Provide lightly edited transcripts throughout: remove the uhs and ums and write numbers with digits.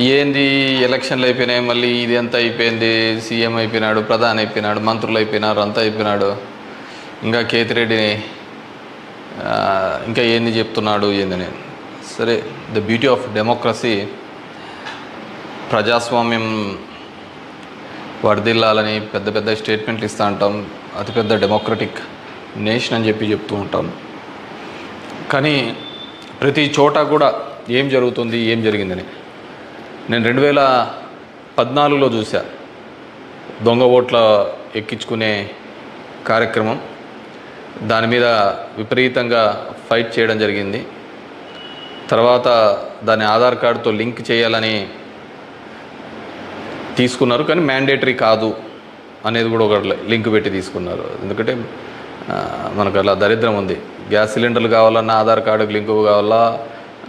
ఏంది ఎలక్షన్లు అయిపోయినాయి, మళ్ళీ ఇది అంతా అయిపోయింది, సీఎం అయిపోయినాడు, ప్రధాని అయిపోయినాడు, మంత్రులు అయిపోయినారు, అంతా అయిపోయినాడు, ఇంకా కేతిరెడ్డిని ఇంకా ఏంది చెప్తున్నాడు ఏందని. సరే, ద బ్యూటీ ఆఫ్ డెమోక్రసీ, ప్రజాస్వామ్యం వర్ధిల్లాలని పెద్ద పెద్ద స్టేట్మెంట్లు ఇస్తూ ఉంటాం, అతిపెద్ద డెమోక్రటిక్ నేషన్ అని చెప్పి చెప్తూ ఉంటాం. కానీ ప్రతి చోట కూడా ఏం జరుగుతుంది, ఏం జరిగిందని నేను 2014లో చూసా. దొంగ ఓట్ల ఎక్కించుకునే కార్యక్రమం, దాని మీద విపరీతంగా ఫైట్ చేయడం జరిగింది. తర్వాత దాన్ని ఆధార్ కార్డుతో లింక్ చేయాలని తీసుకున్నారు, కానీ మ్యాండేటరీ కాదు అనేది కూడా ఒక లింక్ పెట్టి తీసుకున్నారు. ఎందుకంటే మనకు అలా దరిద్రం ఉంది. గ్యాస్ సిలిండర్లు కావాలన్నా ఆధార్ కార్డుకి లింకు కావాలా,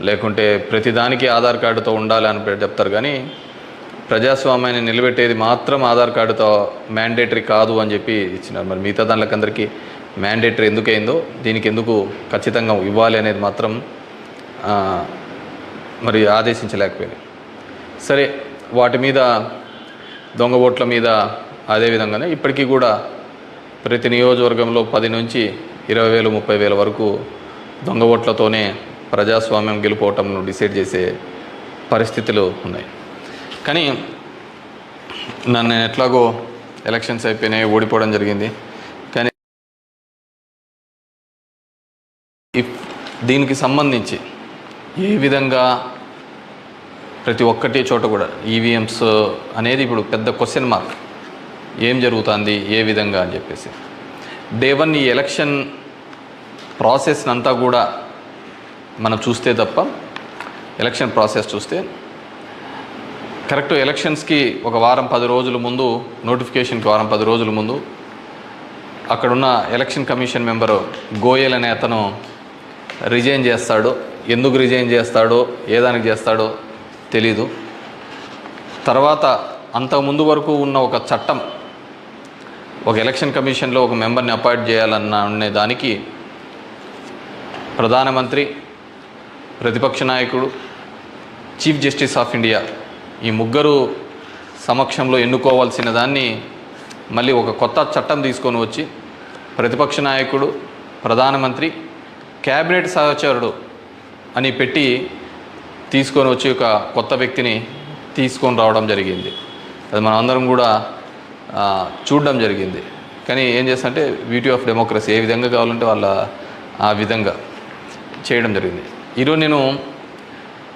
లేకుంటే ప్రతిదానికి ఆధార్ కార్డుతో ఉండాలి అని చెప్తారు. కానీ ప్రజాస్వామ్యాన్ని నిలబెట్టేది మాత్రం ఆధార్ కార్డుతో మ్యాండేటరీ కాదు అని చెప్పి ఇచ్చినారు. మరి మిగతా దానికందరికీ మ్యాండేటరీ ఎందుకైందో, దీనికి ఎందుకు ఖచ్చితంగా ఇవ్వాలి అనేది మాత్రం మరి ఆదేశించలేకపోయింది. సరే, వాటి మీద దొంగ ఓట్ల మీద అదేవిధంగానే ఇప్పటికీ కూడా ప్రతి నియోజకవర్గంలో 10 నుంచి 20,000 30,000 వరకు దొంగ ఓట్లతోనే ప్రజాస్వామ్యం గెలుపోవటంను డిసైడ్ చేసే పరిస్థితులు ఉన్నాయి. కానీ నన్ను ఎట్లాగో ఎలక్షన్స్ అయిపోయినాయి, ఓడిపోవడం జరిగింది. కానీ దీనికి సంబంధించి ఏ విధంగా ప్రతి ఒక్కటి చోట కూడా ఈవీఎంస్ అనేది ఇప్పుడు పెద్ద క్వశ్చన్ మార్క్. ఏం జరుగుతుంది, ఏ విధంగా అని చెప్పేసి డే 1 ఈ ఎలక్షన్ ప్రాసెస్ అంతా కూడా మనం చూస్తే తప్ప, ఎలక్షన్ ప్రాసెస్ చూస్తే కరెక్ట్ ఎలక్షన్స్కి ఒక వారం 10 రోజుల ముందు, నోటిఫికేషన్కి వారం 10 రోజుల ముందు అక్కడున్న ఎలక్షన్ కమిషన్ మెంబరు గోయల్ అనే అతను రిజైన్ చేస్తాడు. ఎందుకు రిజైన్ చేస్తాడో, ఏ దానికి చేస్తాడో తెలీదు. తర్వాత అంతకుముందు వరకు ఉన్న ఒక చట్టం, ఒక ఎలక్షన్ కమిషన్లో ఒక మెంబర్ని అపాయింట్ చేయాలన్న దానికి ప్రధానమంత్రి, ప్రతిపక్ష నాయకుడు, చీఫ్ జస్టిస్ ఆఫ్ ఇండియా ఈ ముగ్గురు సమక్షంలో ఎన్నుకోవాల్సిన దాన్ని మళ్ళీ ఒక కొత్త చట్టం తీసుకొని వచ్చి ప్రతిపక్ష నాయకుడు, ప్రధానమంత్రి, క్యాబినెట్ సహచరుడు అని పెట్టి తీసుకొని వచ్చి ఒక కొత్త వ్యక్తిని తీసుకొని రావడం జరిగింది. అది మనం అందరం కూడా చూడడం జరిగింది. కానీ ఏం చేస్తారంటే బ్యూటీ ఆఫ్ డెమోక్రసీ, ఏ విధంగా కావాలంటే వాళ్ళ ఆ విధంగా చేయడం జరిగింది. ఈరోజు నేను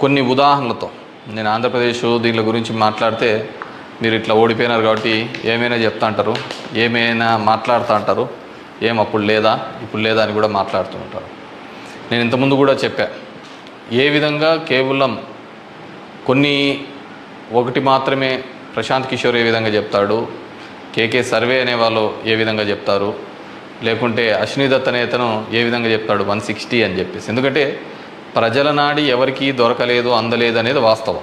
కొన్ని ఉదాహరణలతో, నేను ఆంధ్రప్రదేశ్ దీని గురించి మాట్లాడితే మీరు ఇట్లా ఓడిపోయినారు కాబట్టి ఏమైనా చెప్తా అంటారు, ఏమైనా మాట్లాడుతూ అంటారు, ఏం అప్పుడు లేదా ఇప్పుడు లేదా అని కూడా మాట్లాడుతూ ఉంటారు. నేను ఇంతకుముందు కూడా చెప్పా, ఏ విధంగా కేవలం ఒకటి మాత్రమే ప్రశాంత్ కిషోర్ ఏ విధంగా చెప్తాడు, కేకే సర్వే అనే వాళ్ళు ఏ విధంగా చెప్తారు, లేకుంటే అశ్విని దత్ అనే అతను ఏ విధంగా చెప్తాడు 160 అని చెప్పేసి. ఎందుకంటే ప్రజల నాడి ఎవరికి దొరకలేదు, అందలేదు అనేది వాస్తవం.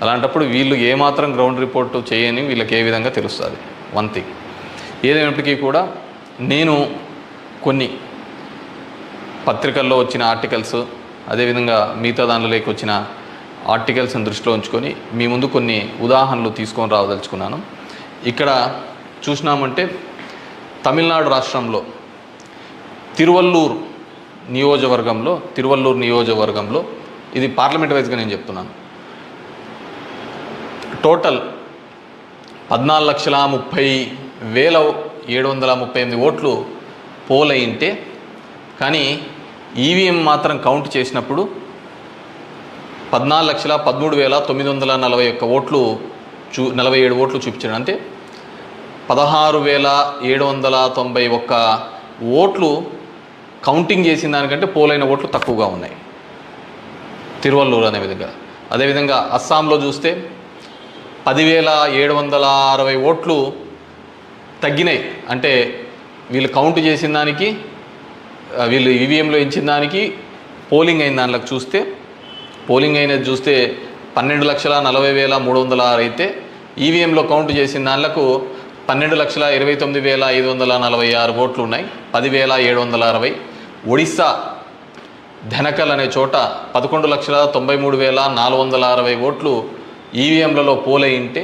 అలాంటప్పుడు వీళ్ళు ఏమాత్రం గ్రౌండ్ రిపోర్టు చేయని వీళ్ళకి ఏ విధంగా తెలుస్తుంది. వన్ థింగ్ ఏదైనప్పటికీ కూడా నేను కొన్ని పత్రికల్లో వచ్చిన ఆర్టికల్స్, అదేవిధంగా మిగతా దానిలోకి వచ్చిన ఆర్టికల్స్ని దృష్టిలో ఉంచుకొని మీ ముందు కొన్ని ఉదాహరణలు తీసుకొని రావదలుచుకున్నాను. ఇక్కడ చూసినామంటే తమిళనాడు రాష్ట్రంలో తిరువల్లూరు నియోజకవర్గంలో ఇది పార్లమెంట్ వైజ్గా నేను చెప్తున్నాను, టోటల్ 14,30,738 ఓట్లు పోల్ అయింటే, కానీ ఈవీఎం మాత్రం కౌంట్ చేసినప్పుడు 14,13,941 ఓట్లు 47 ఓట్లు చూపించాడు. అంటే 16,791 ఓట్లు కౌంటింగ్ చేసిన దానికంటే పోలైన ఓట్లు తక్కువగా ఉన్నాయి తిరువల్లూరు అనే విధంగా. అదేవిధంగా అస్సాంలో చూస్తే 10,760 ఓట్లు తగ్గినాయి. అంటే వీళ్ళు కౌంట్ చేసిన దానికి, వీళ్ళు ఈవీఎంలో ఇచ్చిన దానికి పోలింగ్ అయిన దానిలోకి చూస్తే, పోలింగ్ అయినది చూస్తే 12,40,306 అయితే ఈవీఎంలో కౌంట్ చేసిన దానిలకు 12,29,546 ఓట్లు ఉన్నాయి, 10,760. ఒడిస్సా ధనకల్ అనే చోట 11,93,460 ఓట్లు ఈవీఎంలలో పోలై ఉంటే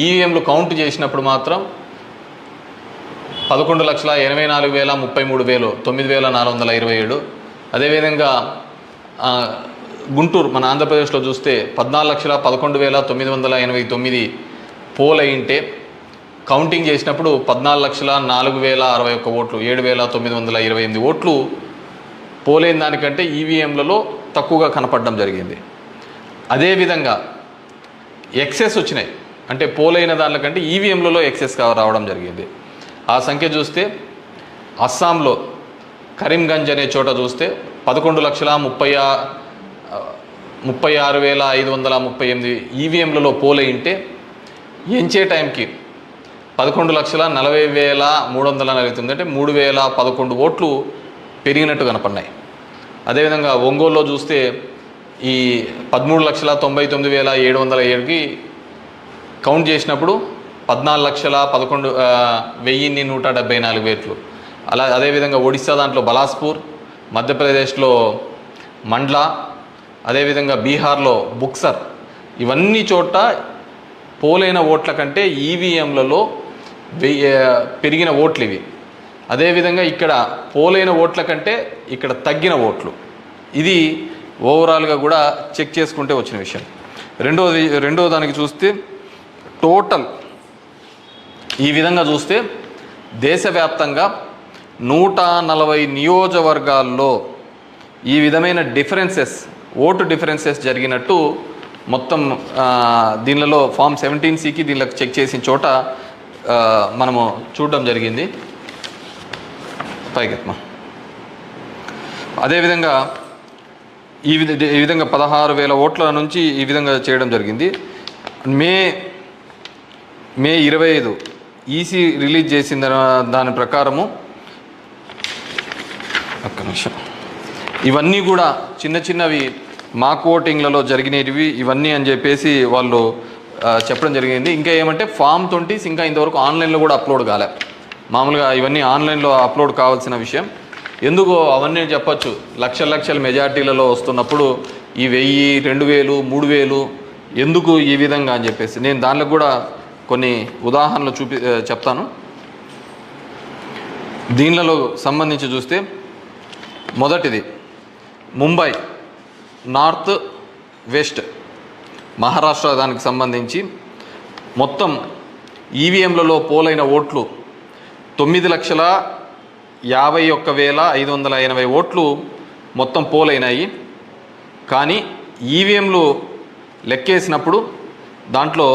ఈవీఎంలు కౌంట్ చేసినప్పుడు మాత్రం 11,84,033 9,427. అదేవిధంగా గుంటూరు మన ఆంధ్రప్రదేశ్లో చూస్తే 14,11,989 పోల్ అయింటే కౌంటింగ్ చేసినప్పుడు 14,04,061 ఓట్లు 7,928 ఓట్లు పోలైన దానికంటే ఈవీఎంలలో తక్కువగా కనపడడం జరిగింది. అదేవిధంగా ఎక్సెస్ వచ్చినాయి, అంటే పోలైన దానికంటే ఈవీఎంలలో ఎక్సెస్ రావడం జరిగింది. ఆ సంఖ్య చూస్తే అస్సాంలో కరీంగంజ్ అనే చోట చూస్తే 11,36,538 ఈవీఎంలలో పోలైంటే ఎంచే టైంకి 11,40,349 అంటే 3,011 ఓట్లు పెరిగినట్టు కనపడినాయి. అదేవిధంగా ఒంగోలులో చూస్తే ఈ 13,99,707కి కౌంట్ చేసినప్పుడు 14,11,174 ఓట్లు. అదేవిధంగా ఒడిశా దాంట్లో బలాస్పూర్, మధ్యప్రదేశ్లో మండ్లా, అదేవిధంగా బీహార్లో బుక్సర్, ఇవన్నీ చోట పోలైన ఓట్ల కంటే ఈవీఎంలలో పెరిగిన ఓట్లు ఇవి. అదేవిధంగా ఇక్కడ పోలైన ఓట్ల కంటే ఇక్కడ తగ్గిన ఓట్లు. ఇది ఓవరాల్గా కూడా చెక్ చేసుకుంటే వచ్చిన విషయం. రెండో దానికి చూస్తే టోటల్ ఈ విధంగా చూస్తే దేశవ్యాప్తంగా 140 నియోజకవర్గాల్లో ఈ విధమైన ఓటు డిఫరెన్సెస్ జరిగినట్టు మొత్తం దీనిలో ఫామ్ 17C దీనిలో చెక్ చేసిన చోట మనము చూడడం జరిగింది. పైకెత్మా. అదేవిధంగా ఈ విధంగా 16,000 ఓట్ల నుంచి ఈ విధంగా చేయడం జరిగింది. మే 25 ఈసీ రిలీజ్ చేసిన దాని ప్రకారము ఒక్క నిమిషం, ఇవన్నీ కూడా చిన్నవి మాక్ ఓటింగ్లలో జరిగినవి ఇవన్నీ అని చెప్పేసి వాళ్ళు చెప్పడం జరిగింది. ఇంకా ఏమంటే ఫామ్ 20 ఇంకా ఇంతవరకు ఆన్లైన్లో కూడా అప్లోడ్ కాలే. మామూలుగా ఇవన్నీ ఆన్లైన్లో అప్లోడ్ కావాల్సిన విషయం. ఎందుకో అవన్నీ చెప్పచ్చు, లక్షల మెజార్టీలలో వస్తున్నప్పుడు ఈ 1000, 2000, 3000 ఎందుకు ఈ విధంగా అని చెప్పేసి నేను దానిలో కూడా కొన్ని ఉదాహరణలు చెప్తాను. దీనిలో సంబంధించి చూస్తే మొదటిది ముంబై నార్త్ వెస్ట్ మహారాష్ట్ర దానికి సంబంధించి మొత్తం ఈవీఎంలలో పోలైన ఓట్లు 9,51,580 ఓట్లు మొత్తం పోలైనాయి. కానీ ఈవీఎంలు లెక్కేసినప్పుడు దాంట్లో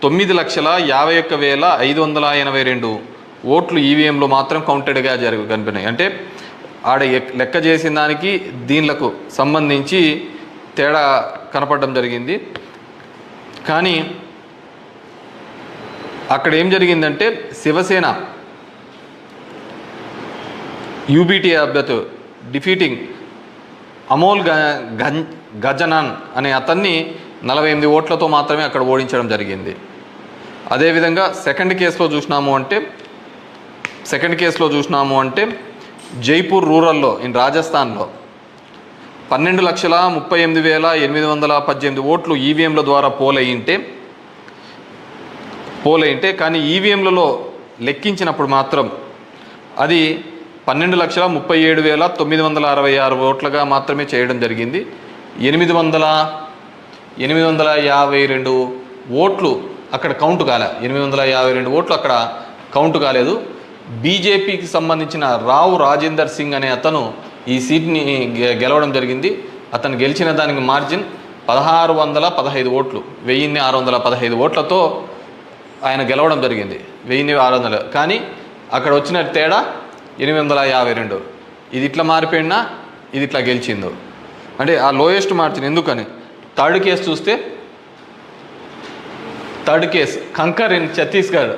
9,51,582 ఓట్లు ఈవీఎంలు మాత్రం కౌంటెడ్గా కనిపినాయి. అంటే ఆడ లెక్క చేసిన దానికి దీనిలకు సంబంధించి తేడా కనపడడం జరిగింది. కానీ అక్కడ ఏం జరిగిందంటే శివసేన యూబీటీ అభ్యర్థి డిఫీటింగ్ అమోల్ గజనాన్ అనే అతన్ని 48 ఓట్లతో మాత్రమే అక్కడ ఓడించడం జరిగింది. అదేవిధంగా సెకండ్ కేసులో చూసినాము అంటే జైపూర్ రూరల్లో రాజస్థాన్లో 12,38,818 ఓట్లు ఈవీఎంల ద్వారా పోలైంటే కానీ ఈవీఎంలలో లెక్కించినప్పుడు మాత్రం అది 12,37,966 ఓట్లుగా మాత్రమే చేయడం జరిగింది. 852 ఓట్లు అక్కడ కౌంట్ కాలే. 852 ఓట్లు అక్కడ కౌంట్ కాలేదు. బీజేపీకి సంబంధించిన రావు రాజేందర్ సింగ్ అనే అతను ఈ సీట్ని గెలవడం జరిగింది. అతను గెలిచిన దానికి మార్జిన్ 1,615 ఓట్లు, 1,615 ఓట్లతో ఆయన గెలవడం జరిగింది. 1,600. కానీ అక్కడ వచ్చిన తేడా 852. ఇది ఇట్లా మారిపోయినా ఇది ఇట్లా గెలిచిందో అంటే ఆ లోయెస్ట్ మార్జిన్. ఎందుకని థర్డ్ కేసు కంకర్ ఇన్ ఛత్తీస్గఢ్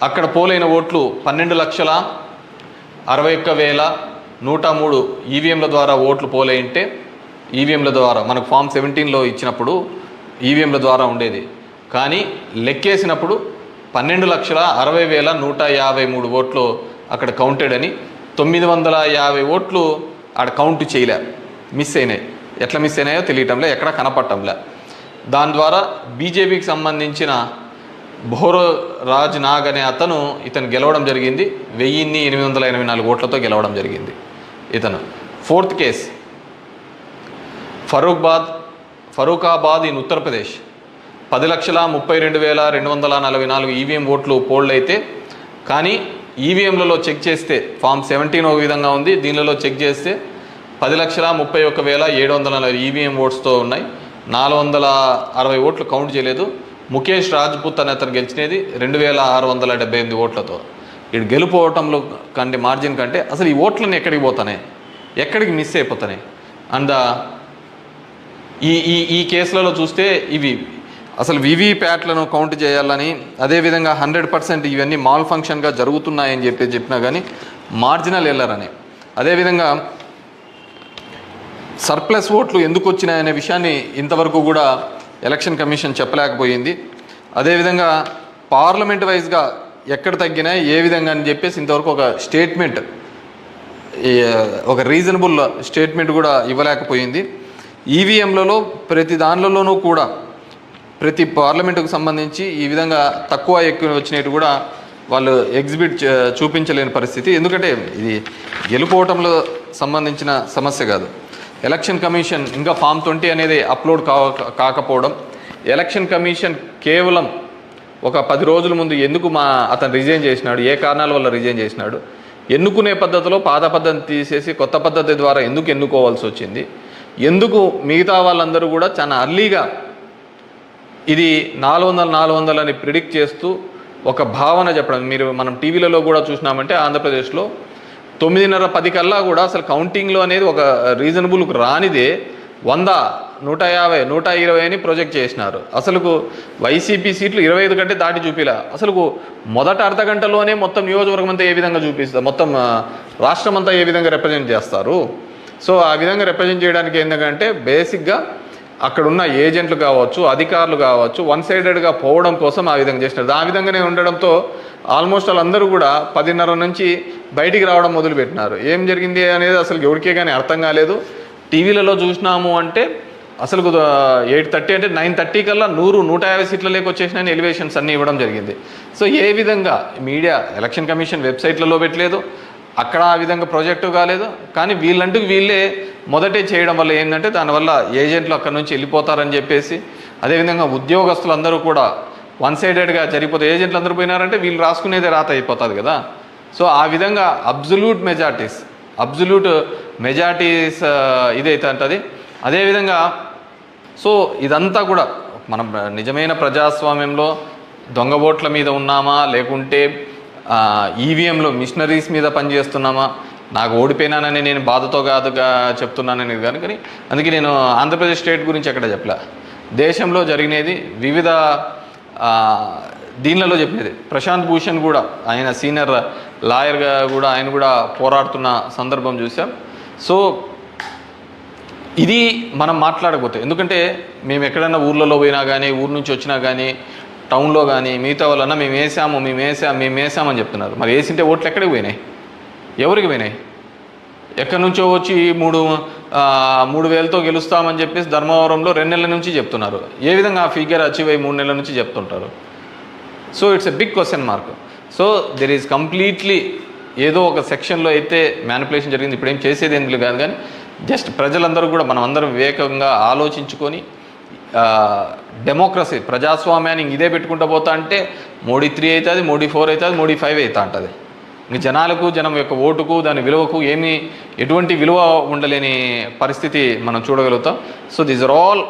అక్కడ పోలైన ఓట్లు 12,61,103 ఈవీఎంల ద్వారా ఓట్లు పోలైంటే ఈవీఎంల ద్వారా మనకు ఫామ్ 17లో ఇచ్చినప్పుడు ఈవీఎంల ద్వారా ఉండేది. కానీ లెక్కేసినప్పుడు 12,60,153 ఓట్లు అక్కడ కౌంటెడ్ అని 950 ఓట్లు ఆడ కౌంట్ చేయలే, మిస్ అయినాయి. ఎట్లా మిస్ అయినాయో తెలియటంలే, ఎక్కడ కనపడటంలే. దాని ద్వారా బీజేపీకి సంబంధించిన భోరరాజ్ నాగ్ అనే ఇతను గెలవడం జరిగింది. 1884 ఓట్లతో గెలవడం జరిగింది ఇతను. Fourth case Farrukhabad in Uttar Pradesh. 10,32,244 EVM ఓట్లు పోల్డ్ అయితే, కానీ ఈవీఎంలలో చెక్ చేస్తే ఫామ్ 17 ఒక విధంగా ఉంది, దీనిలో చెక్ చేస్తే 10,31,740 ఈవీఎం ఓట్స్తో ఉన్నాయి. 460 ఓట్లు కౌంట్ చేయలేదు. ముఖేష్ రాజ్పుత్ అనే అతను గెలిచినది 2,678 ఓట్లతో. ఇటు గెలుపోవటంలో కంటే మార్జిన్ కంటే అసలు ఈ ఓట్లన్నీ ఎక్కడికి పోతున్నాయి, ఎక్కడికి మిస్ అయిపోతున్నాయి. అండ్ ఈ కేసులలో చూస్తే ఇవి అసలు వీవీప్యాట్లను కౌంట్ చేయాలని, అదేవిధంగా 100% ఇవన్నీ మాల్ ఫంక్షన్గా జరుగుతున్నాయని చెప్పినా కానీ మార్జినల్ ఎల్లరని, అదేవిధంగా సర్ప్లస్ ఓట్లు ఎందుకు వచ్చినాయనే విషయాన్ని ఇంతవరకు కూడా ఎలక్షన్ కమిషన్ చెప్పలేకపోయింది. అదేవిధంగా పార్లమెంట్ వైజ్గా ఎక్కడ తగ్గినాయి, ఏ విధంగా అని చెప్పేసి ఇంతవరకు ఒక స్టేట్మెంట్, ఒక రీజనబుల్ స్టేట్మెంట్ కూడా ఇవ్వలేకపోయింది. ఈవీఎంలలో ప్రతి దానిలోనూ కూడా ప్రతి పార్లమెంటుకు సంబంధించి ఈ విధంగా తక్కువ ఎక్కువ వచ్చినట్టు కూడా వాళ్ళు చూపించలేని పరిస్థితి. ఎందుకంటే ఇది గెలుపోవటంలో సంబంధించిన సమస్య కాదు. ఎలక్షన్ కమిషన్ ఇంకా ఫామ్ 20 అనేది అప్లోడ్ కాకపోవడం, ఎలక్షన్ కమిషన్ కేవలం ఒక 10 రోజుల ముందు ఎందుకు అతను రిజైన్ చేసినాడు, ఏ కారణాల వల్ల రిజైన్ చేసినాడు, ఎన్నుకునే పద్ధతిలో పాత పద్ధతిని తీసేసి కొత్త పద్ధతి ద్వారా ఎందుకు ఎన్నుకోవాల్సి వచ్చింది, ఎందుకు మిగతా వాళ్ళందరూ కూడా చాలా అర్లీగా ఇది 400 అని ప్రిడిక్ట్ చేస్తూ ఒక భావన చెప్పడం. మనం టీవీలలో కూడా చూసినామంటే ఆంధ్రప్రదేశ్లో 9:30-10 కల్లా కూడా అసలు కౌంటింగ్లో అనేది ఒక రీజనబుల్కి రానిదే 100, 150, 120 అని ప్రొజెక్ట్ చేసినారు. అసలుకు వైసీపీ సీట్లు 25 కంటే దాటి చూపిలా. అసలుకు మొదట అర్ధ గంటలోనే మొత్తం నియోజకవర్గం అంతా ఏ విధంగా చూపిస్తారు, మొత్తం రాష్ట్రం అంతా ఏ విధంగా రిప్రజెంట్ చేస్తారు. సో ఆ విధంగా రిప్రజెంట్ చేయడానికి ఏంటంటే బేసిక్గా అక్కడున్న ఏజెంట్లు కావచ్చు, అధికారులు కావచ్చు, వన్ సైడెడ్గా పోవడం కోసం ఆ విధంగా చేసినారు. ఆ విధంగానే ఉండడంతో ఆల్మోస్ట్ వాళ్ళందరూ కూడా 10:30 నుంచి బయటికి రావడం మొదలుపెట్టినారు. ఏం జరిగింది అనేది అసలు ఎవరికే కానీ అర్థం కాలేదు. టీవీలలో చూసినాము అంటే అసలు 8:30 అంటే 9:30 కల్లా 100-150 సీట్ల లేక వచ్చేసినాయని ఎలివేషన్స్ అన్నీ ఇవ్వడం జరిగింది. సో ఏ విధంగా మీడియా ఎలక్షన్ కమిషన్ వెబ్సైట్లలో పెట్టలేదు, అక్కడ ఆ విధంగా ప్రాజెక్టు కాలేదు. కానీ వీళ్ళే మొదటే చేయడం వల్ల ఏంటంటే దానివల్ల ఏజెంట్లు అక్కడి నుంచి వెళ్ళిపోతారని చెప్పేసి, అదేవిధంగా ఉద్యోగస్తులందరూ కూడా వన్ సైడెడ్గా జరిగిపోతే ఏజెంట్లు అందరూ పోయినారంటే వీళ్ళు రాసుకునేదే రాత అయిపోతుంది కదా. సో ఆ విధంగా అబ్జల్యూట్ మెజారిటీస్ ఇదైతే అంటది. అదేవిధంగా సో ఇదంతా కూడా మనం నిజమైన ప్రజాస్వామ్యంలో దొంగ ఓట్ల మీద ఉన్నామా, లేకుంటే ఈవీఎంలో మిషనరీస్ మీద పనిచేస్తున్నామా, నాకు ఓడిపోయినానని నేను బాధతో కాదుగా చెప్తున్నానని కానీ అందుకే నేను ఆంధ్రప్రదేశ్ స్టేట్ గురించి ఎక్కడ చెప్పలే. దేశంలో జరిగినది వివిధ దీనిలలో చెప్పినది. ప్రశాంత్ భూషణ్ కూడా ఆయన సీనియర్ లాయర్గా కూడా ఆయన కూడా పోరాడుతున్న సందర్భం చూసాం. సో ఇది మనం మాట్లాడకపోతే, ఎందుకంటే మేము ఎక్కడైనా ఊర్లలో పోయినా కానీ, ఊరు నుంచి వచ్చినా కానీ, టౌన్లో కానీ మిగతా వాళ్ళన్నా మేము వేసామని చెప్తున్నారు. మరి వేసింటే ఓట్లు ఎక్కడికి పోయినాయి, ఎవరికి పోయినాయి? ఎక్కడి నుంచో వచ్చి 3,000తో గెలుస్తామని చెప్పేసి ధర్మవరంలో 2 నెలల నుంచి చెప్తున్నారు. ఏ విధంగా ఆ ఫిగర్ అచీవ్ అయ్యి 3 నెలల నుంచి చెప్తుంటారు? So it's a big question mark. So there is completely ఏదో ఒక సెక్షన్లో అయితే మ్యానిపులేషన్ జరిగింది. ఇప్పుడు ఏం చేసేది ఎందుకు కాదు, కానీ జస్ట్ ప్రజలందరూ కూడా మనం అందరం వివేకంగా ఆలోచించుకొని డెమోక్రసీ ప్రజాస్వామ్యాన్ని ఇదే పెట్టుకుంటూ పోతా అంటే మోడీ 3 అవుతుంది, మోడీ 4 అవుతుంది, మోడీ 5 అవుతా ఉంటుంది. ఇంక జనం యొక్క ఓటుకు దాని విలువకు ఎటువంటి విలువ ఉండలేని పరిస్థితి మనం చూడగలుగుతాం. So these are all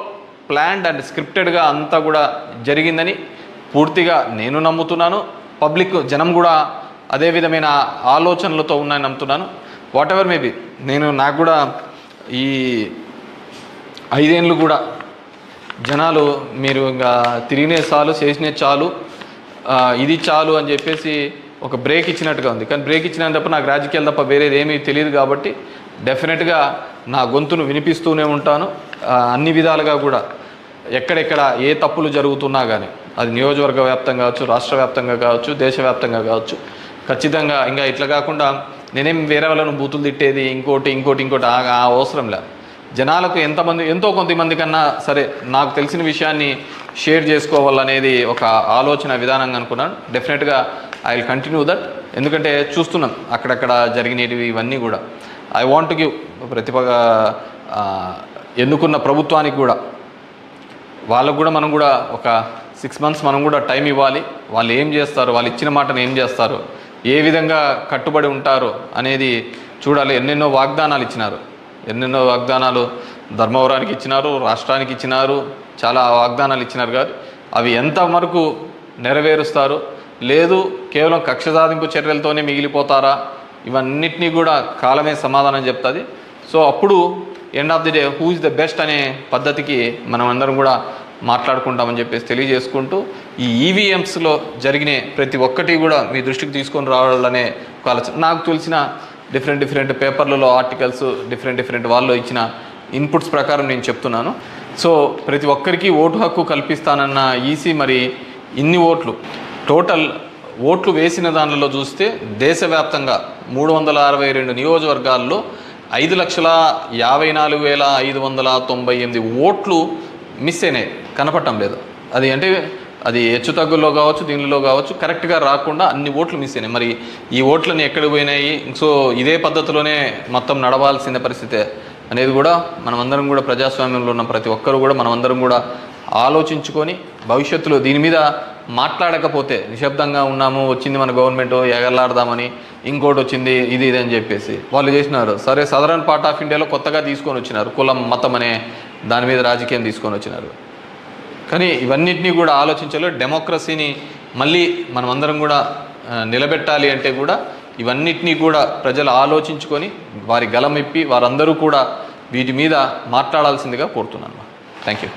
planned and స్క్రిప్టెడ్గా అంతా కూడా జరిగిందని పూర్తిగా నేను నమ్ముతున్నాను. పబ్లిక్ జనం కూడా అదే విధమైన ఆలోచనలతో ఉన్నాయని నమ్ముతున్నాను. వాట్ ఎవర్ మేబీ నాకు కూడా ఈ 5 ఏళ్ళు కూడా జనాలు మీరు ఇంకా తిరిగినే చాలు, చేసినే చాలు, ఇది చాలు అని చెప్పేసి ఒక బ్రేక్ ఇచ్చినట్టుగా ఉంది. కానీ బ్రేక్ ఇచ్చినా తప్ప నాకు రాజకీయాలు తప్ప వేరేది ఏమీ తెలియదు కాబట్టి డెఫినెట్గా నా గొంతును వినిపిస్తూనే ఉంటాను. అన్ని విధాలుగా కూడా ఎక్కడెక్కడ ఏ తప్పులు జరుగుతున్నా కానీ, అది నియోజకవర్గ వ్యాప్తంగా కావచ్చు, రాష్ట్ర వ్యాప్తంగా కావచ్చు, దేశవ్యాప్తంగా కావచ్చు, ఖచ్చితంగా ఇంకా ఇట్లా కాకుండా నేనేం వేరే వాళ్ళను బూతులు తిట్టేది ఇంకోటి ఆ అవసరం లే. జనాలకు ఎంతో కొంతమంది కన్నా సరే నాకు తెలిసిన విషయాన్ని షేర్ చేసుకోవాలనేది ఒక ఆలోచన విధానంగా అనుకున్నాను. డెఫినెట్గా ఐ విల్ కంటిన్యూ దట్. ఎందుకంటే చూస్తున్నాం అక్కడక్కడ జరిగినవి ఇవన్నీ కూడా. ఐ వాంట్ గివ్ ఎన్నుకున్న ప్రభుత్వానికి కూడా వాళ్ళకు కూడా మనం కూడా ఒక 6 months మనం కూడా టైం ఇవ్వాలి. వాళ్ళు ఏం చేస్తారు, వాళ్ళు ఇచ్చిన మాటను ఏం చేస్తారు, ఏ విధంగా కట్టుబడి ఉంటారు అనేది చూడాలి. ఎన్నెన్నో వాగ్దానాలు ధర్మవరానికి ఇచ్చినారు, రాష్ట్రానికి ఇచ్చినారు, చాలా వాగ్దానాలు ఇచ్చినారు. కాదు అవి ఎంతవరకు నెరవేరుస్తారు, లేదు కేవలం కక్ష సాధింపు చర్యలతోనే మిగిలిపోతారా, ఇవన్నిటినీ కూడా కాలమే సమాధానం చెప్తుంది. సో అప్పుడు end of the day who is the best అనే పద్ధతికి మనం అందరం కూడా మాట్లాడుకుంటామని చెప్పేసి తెలియజేసుకుంటూ, ఈ ఈవీఎంస్లో జరిగిన ప్రతి ఒక్కటి కూడా మీ దృష్టికి తీసుకొని రావాలనే ఒక ఆలోచన. నాకు తెలిసిన డిఫరెంట్ పేపర్లలో ఆర్టికల్స్ డిఫరెంట్ వాళ్ళు ఇచ్చిన ఇన్పుట్స్ ప్రకారం నేను చెప్తున్నాను. సో ప్రతి ఒక్కరికి ఓటు హక్కు కల్పిస్తానన్న ఈసీ మరి ఇన్ని టోటల్ ఓట్లు వేసిన దానిలో చూస్తే దేశవ్యాప్తంగా 362 నియోజకవర్గాల్లో 5,54,598 ఓట్లు మిస్ అయినాయి, కనపడటం లేదు. అది హెచ్చు తగ్గుల్లో కావచ్చు, దీనిలో కావచ్చు, కరెక్ట్గా రాకుండా అన్ని ఓట్లు మిస్ అయినాయి. మరి ఈ ఓట్లని ఎక్కడికి పోయినాయి? సో ఇదే పద్ధతిలోనే మొత్తం నడవాల్సిన పరిస్థితే అనేది కూడా మనమందరం కూడా ప్రజాస్వామ్యంలో ఉన్న ప్రతి ఒక్కరు కూడా మనమందరం కూడా ఆలోచించుకొని భవిష్యత్తులో దీని మీద మాట్లాడకపోతే నిశ్శబ్దంగా ఉన్నాము, వచ్చింది మన గవర్నమెంట్ ఎగలాడదామని, ఇంకోటి వచ్చింది ఇది అని చెప్పేసి వాళ్ళు చేసినారు. సరే సదరన్ పార్ట్ ఆఫ్ ఇండియాలో కొత్తగా తీసుకొని వచ్చినారు, కులం మతం అనే దాని మీద రాజకీయం తీసుకొని వచ్చినారు. కానీ ఇవన్నిటినీ కూడా ఆలోచించాలి. డెమోక్రసీని మళ్ళీ మనమందరం కూడా నిలబెట్టాలి అంటే కూడా ఇవన్నిటినీ కూడా ప్రజలు ఆలోచించుకొని వారి గలం ఇప్పి వారందరూ కూడా వీటి మీద మాట్లాడాల్సిందిగా కోరుతున్నాను. Thank you.